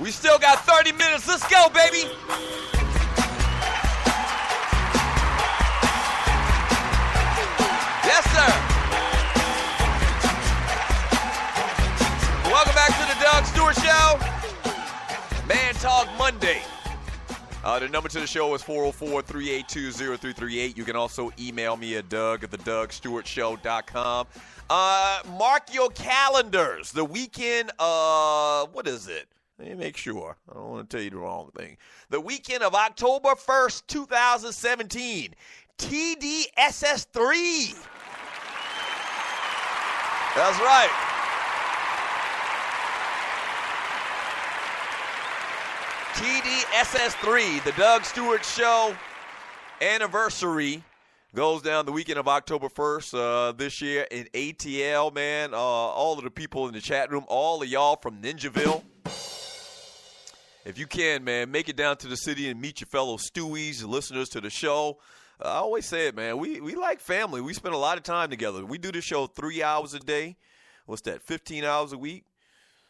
We still got 30 minutes. Let's go, baby. Yes, sir. Welcome back to the Doug Stewart Show. Man Talk Monday. The number to the show is 404-382-0338. You can also email me at doug@thedugstewartshow.com. Mark your calendars. The weekend, what is it? Let me make sure. I don't want to tell you the wrong thing. The weekend of October 1st, 2017. TDSS3. That's right. TDSS3, the Doug Stewart Show anniversary, goes down the weekend of October 1st this year in ATL, man. All of the people in the chat room, all of y'all from Ninjaville. If you can, man, make it down to the city and meet your fellow Stewies and listeners to the show. I always say it, man. We like family. We spend a lot of time together. We do the show 3 hours a day. What's that, 15 hours a week?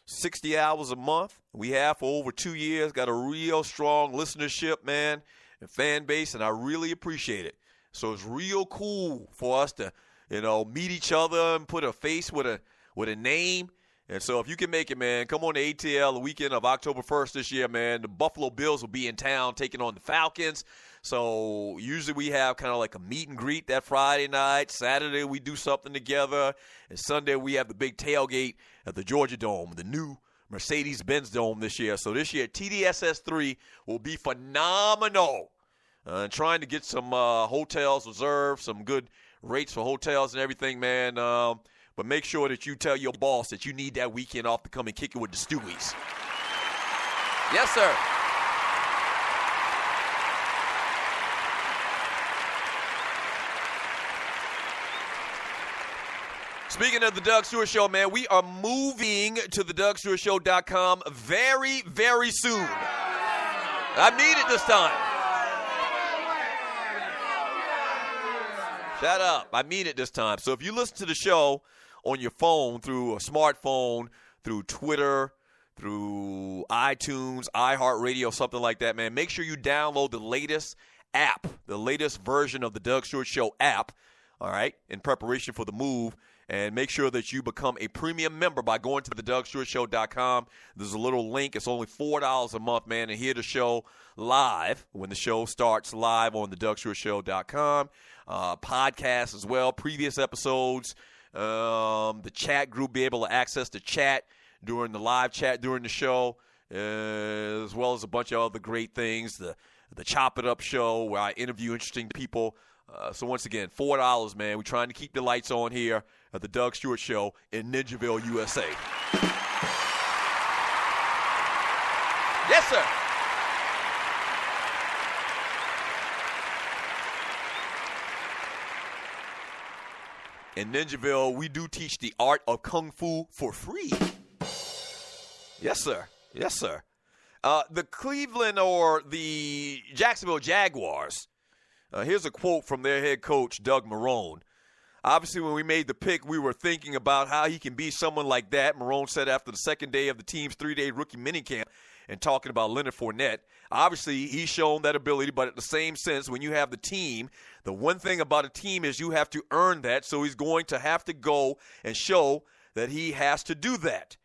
60 hours a month. We have for over 2 years. Got a real strong listenership, man, and fan base, and I really appreciate it. So it's real cool for us to, meet each other and put a face with a name. And so if you can make it, man, come on to ATL the weekend of October 1st this year, man. The Buffalo Bills will be in town taking on the Falcons. So usually we have kind of like a meet and greet that Friday night. Saturday we do something together. And Sunday we have the big tailgate at the Georgia Dome, the new Mercedes-Benz Dome this year. So this year TDSS3 will be phenomenal. Trying to get some hotels reserved, some good rates for hotels and everything, man. But make sure that you tell your boss that you need that weekend off to come and kick it with the Stewies. Yes, sir. Speaking of the Doug Stewart Show, man, we are moving to the DougStewartShow.com very, very soon. I mean it this time. Shut up. I mean it this time. So if you listen to the show on your phone, through a smartphone, through Twitter, through iTunes, iHeartRadio, something like that, man, make sure you download the latest app, the latest version of the Doug Stewart Show app, all right, in preparation for the move. And make sure that you become a premium member by going to the DougStewartShow.com. There's a little link. It's only $4 a month, man, and hear the show live when the show starts live on the DougStewartShow.com. Podcasts as well, previous episodes. The chat group, be able to access the chat during the live chat during the show, as well as a bunch of other great things. The Chop It Up show where I interview interesting people. So once again, $4, man. We're trying to keep the lights on here at the Doug Stewart Show in Ninjaville, USA. Yes, sir. In Ninjaville, we do teach the art of Kung Fu for free. Yes, sir. Yes, sir. The Cleveland or the Jacksonville Jaguars, here's a quote from their head coach, Doug Marrone. Obviously, when we made the pick, we were thinking about how he can be someone like that. Marrone said after the second day of the team's 3-day rookie minicamp and talking about Leonard Fournette. Obviously, he's shown that ability, but at the same sense, when you have the team, the one thing about a team is you have to earn that, so he's going to have to go and show that he has to do that.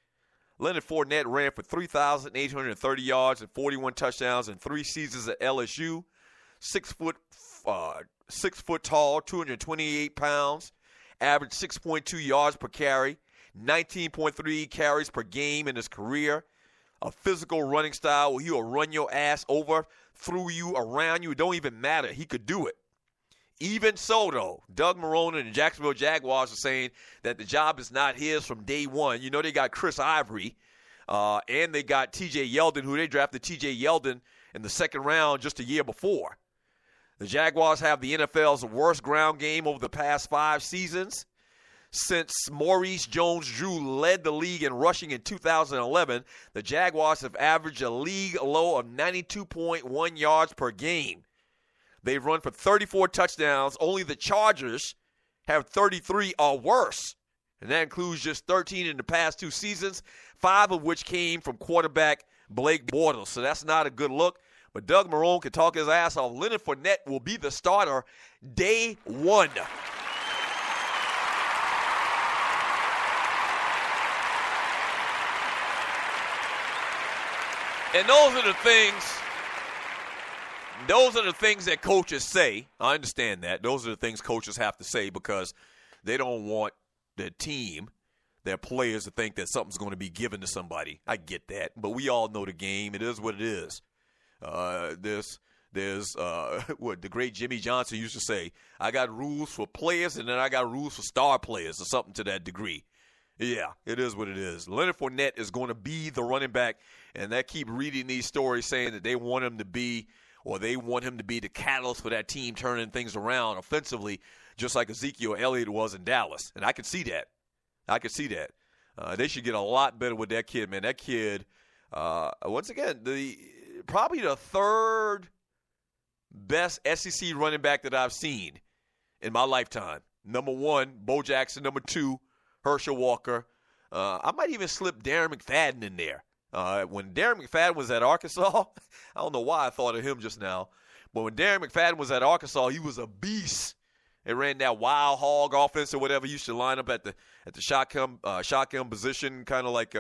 Leonard Fournette ran for 3,830 yards and 41 touchdowns in 3 seasons at LSU. 6 foot tall, 228 pounds, averaged 6.2 yards per carry, 19.3 carries per game in his career. A physical running style where he will run your ass over, through you, around you. It don't even matter. He could do it. Even so, though, Doug Marrone and the Jacksonville Jaguars are saying that the job is not his from day one. You know, they got Chris Ivory, and they got T.J. Yeldon, who they drafted T.J. Yeldon in the second round just a year before. The Jaguars have the NFL's worst ground game over the past 5 seasons. Since Maurice Jones-Drew led the league in rushing in 2011, the Jaguars have averaged a league low of 92.1 yards per game. They've run for 34 touchdowns. Only the Chargers have 33 or worse. And that includes just 13 in the past 2 seasons, 5 of which came from quarterback Blake Bortles. So that's not a good look. But Doug Marrone can talk his ass off. Leonard Fournette will be the starter day one. And those are the things that coaches say. I understand that. Those are the things coaches have to say because they don't want their team, their players, to think that something's going to be given to somebody. I get that. But we all know the game. It is what it is. There's what the great Jimmy Johnson used to say, I got rules for players and then I got rules for star players, or something to that degree. Yeah, it is what it is. Leonard Fournette is going to be the running back, and they keep reading these stories saying that they want him to be the catalyst for that team turning things around offensively, just like Ezekiel Elliott was in Dallas. And I could see that. They should get a lot better with that kid, man. That kid, once again, probably the third best SEC running back that I've seen in my lifetime. Number one, Bo Jackson. Number two, Herschel Walker. I might even slip Darren McFadden in there. When Darren McFadden was at Arkansas, I don't know why I thought of him just now, but when Darren McFadden was at Arkansas, he was a beast. They ran that wild hog offense or whatever. He used to line up at the shotgun position, kind of like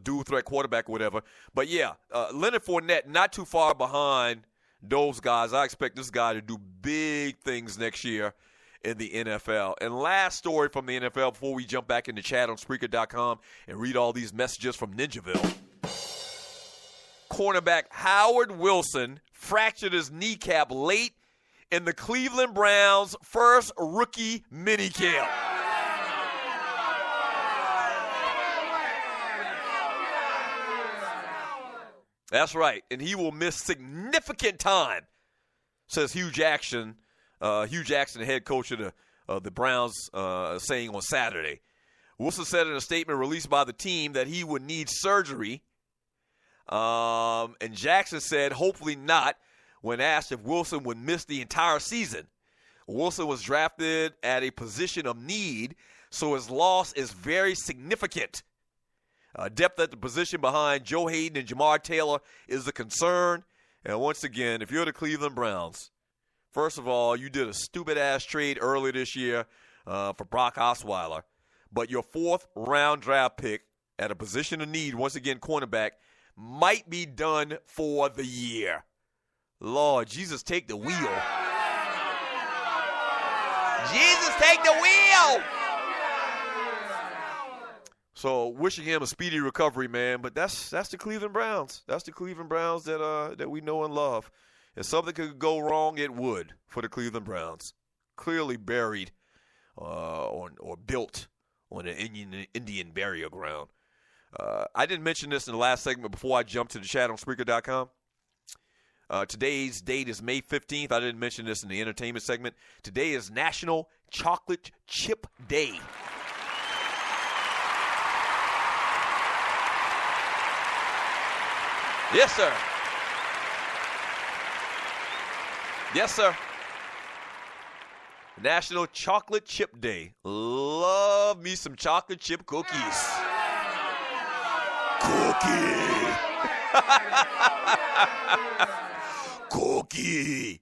dual threat quarterback or whatever. But yeah, Leonard Fournette not too far behind those guys. I expect this guy to do big things next year in the NFL. And last story from the NFL before we jump back in the chat on Spreaker.com and read all these messages from Ninjaville. Cornerback Howard Wilson fractured his kneecap late in the Cleveland Browns' first rookie minicamp. That's right, and he will miss significant time, says Hugh Jackson, the head coach of the Browns, saying on Saturday. Wilson said in a statement released by the team that he would need surgery, and Jackson said hopefully not when asked if Wilson would miss the entire season. Wilson was drafted at a position of need, so his loss is very significant. Depth at the position behind Joe Hayden and Jamar Taylor is a concern. And once again, if you're the Cleveland Browns, first of all, you did a stupid-ass trade earlier this year for Brock Osweiler. But your fourth-round draft pick at a position of need, once again, cornerback, might be done for the year. Lord, Jesus, take the wheel. Jesus, take the wheel. So wishing him a speedy recovery, man. But that's the Cleveland Browns. That's the Cleveland Browns that we know and love. If something could go wrong, it would for the Cleveland Browns. Clearly buried or built on an Indian burial ground. I didn't mention this in the last segment before I jumped to the chat on Spreaker.com. Today's date is May 15th. I didn't mention this in the entertainment segment. Today is National Chocolate Chip Day. Yes, sir. Yes, sir. National Chocolate Chip Day. Love me some chocolate chip cookies. Cookie.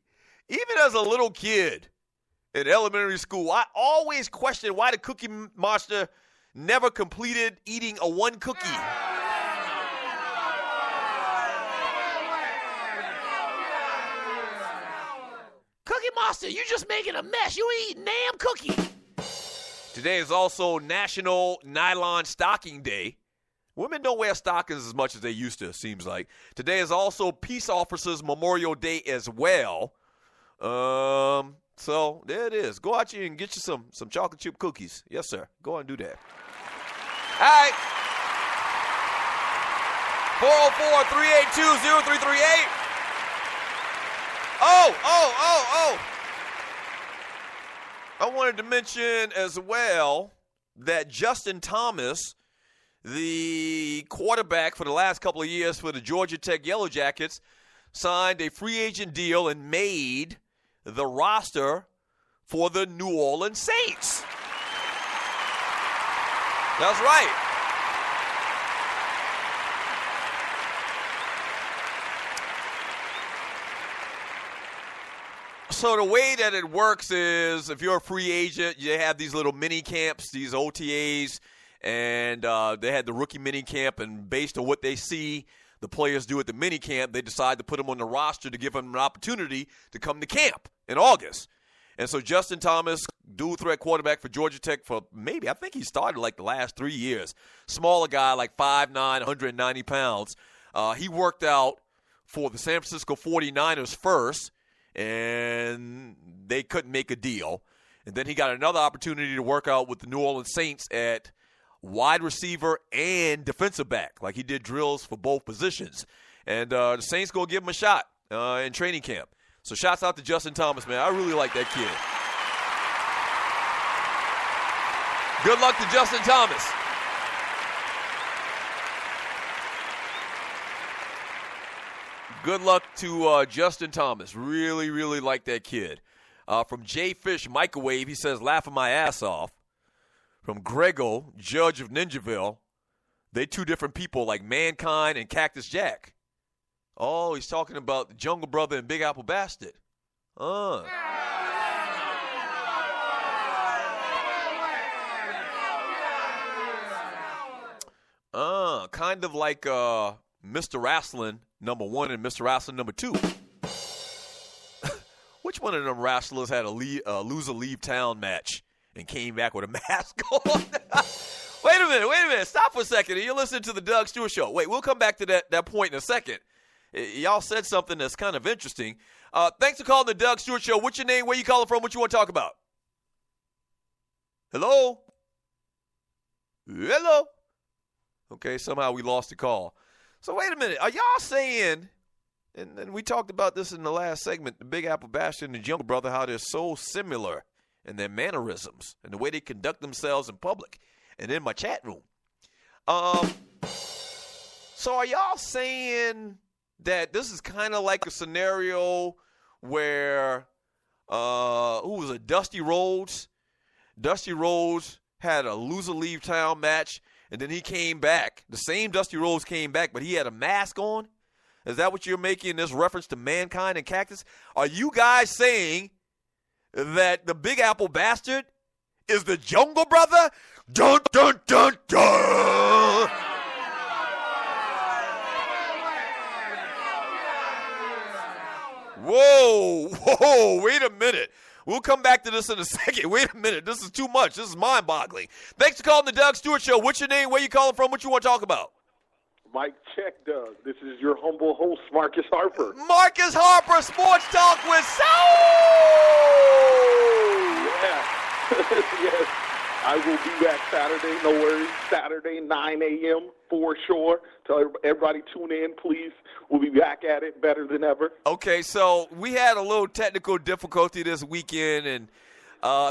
Even as a little kid in elementary school, I always questioned why the Cookie Monster never completed eating a one cookie. Cookie Monster, you just making a mess. You ain't eating damn cookie. Today is also National Nylon Stocking Day. Women don't wear stockings as much as they used to, it seems like. Today is also Peace Officers Memorial Day as well. So there it is. Go out here and get you some chocolate chip cookies. Yes, sir. Go out and do that. All right. 404-382-0338. Oh. I wanted to mention as well that Justin Thomas, the quarterback for the last couple of years for the Georgia Tech Yellow Jackets, signed a free agent deal and made the roster for the New Orleans Saints. That's right. So the way that it works is if you're a free agent, you have these little mini camps, these OTAs, and they had the rookie mini camp, and based on what they see the players do at the mini camp, they decide to put them on the roster to give them an opportunity to come to camp in August. And so Justin Thomas, dual threat quarterback for Georgia Tech for I think he started like the last 3 years. Smaller guy, like 5'9", 190 pounds. He worked out for the San Francisco 49ers first, and they couldn't make a deal. And then he got another opportunity to work out with the New Orleans Saints at wide receiver and defensive back. Like he did drills for both positions. And the Saints going to give him a shot in training camp. So shouts out to Justin Thomas, man. I really like that kid. Good luck to Justin Thomas. Good luck to Justin Thomas. Really, really like that kid. From Jay Fish, Microwave, he says, laughing my ass off. From Grego, Judge of Ninjaville, they two different people like Mankind and Cactus Jack. Oh, he's talking about the Jungle Brother and Big Apple Bastard. Kind of like Mr. Wrestling #1 and Mr. Wrestling #2. Which one of them wrestlers had a loser leave town match and came back with a mask on? Wait a minute. Stop for a second. You're listening to the Doug Stewart Show. Wait, we'll come back to that point in a second. Y'all said something that's kind of interesting. Thanks for calling the Doug Stewart Show. What's your name? Where you calling from? What you want to talk about? Hello? Okay, somehow we lost the call. So wait a minute. Are y'all saying, and we talked about this in the last segment, the Big Apple Bastard and the Jungle Brother, how they're so similar in their mannerisms and the way they conduct themselves in public and in my chat room. So are y'all saying that this is kind of like a scenario where, who was it, Dusty Rhodes? Dusty Rhodes had a loser leave town match, and then he came back. The same Dusty Rhodes came back, but he had a mask on? Is that what you're making this reference to Mankind and Cactus? Are you guys saying that the Big Apple Bastard is the Jungle Brother? Dun, dun, dun, dun! Whoa, wait a minute. We'll come back to this in a second. Wait a minute. This is too much. This is mind-boggling. Thanks for calling the Doug Stewart Show. What's your name? Where you calling from? What you want to talk about? Mike, check, Doug. This is your humble host, Marcus Harper. Marcus Harper, Sports Talk with Soul! Yeah. Yes. I will be back Saturday. No worries. Saturday, 9 a.m. for sure. Tell everybody tune in, please. We'll be back at it better than ever. Okay, so we had a little technical difficulty this weekend, and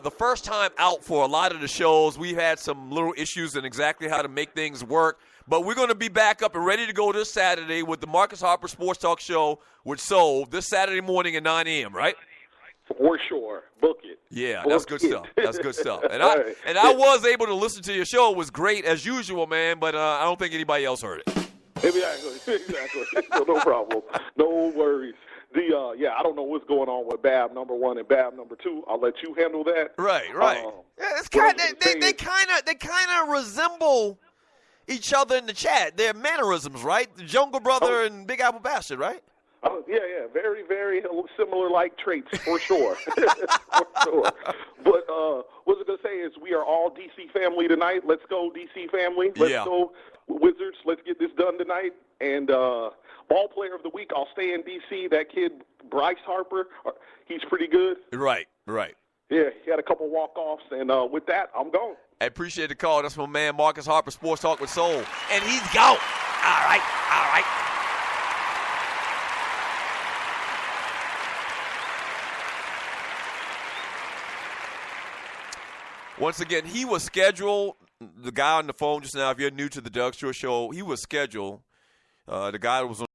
the first time out for a lot of the shows, we had some little issues in exactly how to make things work. But we're going to be back up and ready to go this Saturday with the Marcus Harper Sports Talk Show with Soul this Saturday morning at 9 a.m., right? For sure. Book it. Yeah, that's good stuff. That's good stuff. And I was able to listen to your show. It was great as usual, man, but I don't think anybody else heard it. Exactly. No problem. No worries. I don't know what's going on with Bab #1 and Bab #2. I'll let you handle that. Right. Yeah, it's kind of they kind of resemble each other in the chat. Their mannerisms, right? The Jungle Brother and Big Apple Bastard, right? Yeah. Very, very similar like traits for sure. For sure. But what I was going to say is we are all DC family tonight. Let's go, DC family. Let's go, Wizards. Let's get this done tonight. And ball player of the week, I'll stay in DC. That kid, Bryce Harper, he's pretty good. Right. Yeah, he had a couple walk-offs. And with that, I'm gone. I appreciate the call. That's my man, Marcus Harper, Sports Talk with Soul. And he's gone. All right. Once again, he was scheduled, the guy on the phone just now, if you're new to the Doug Stewart Show, he was scheduled, the guy that was on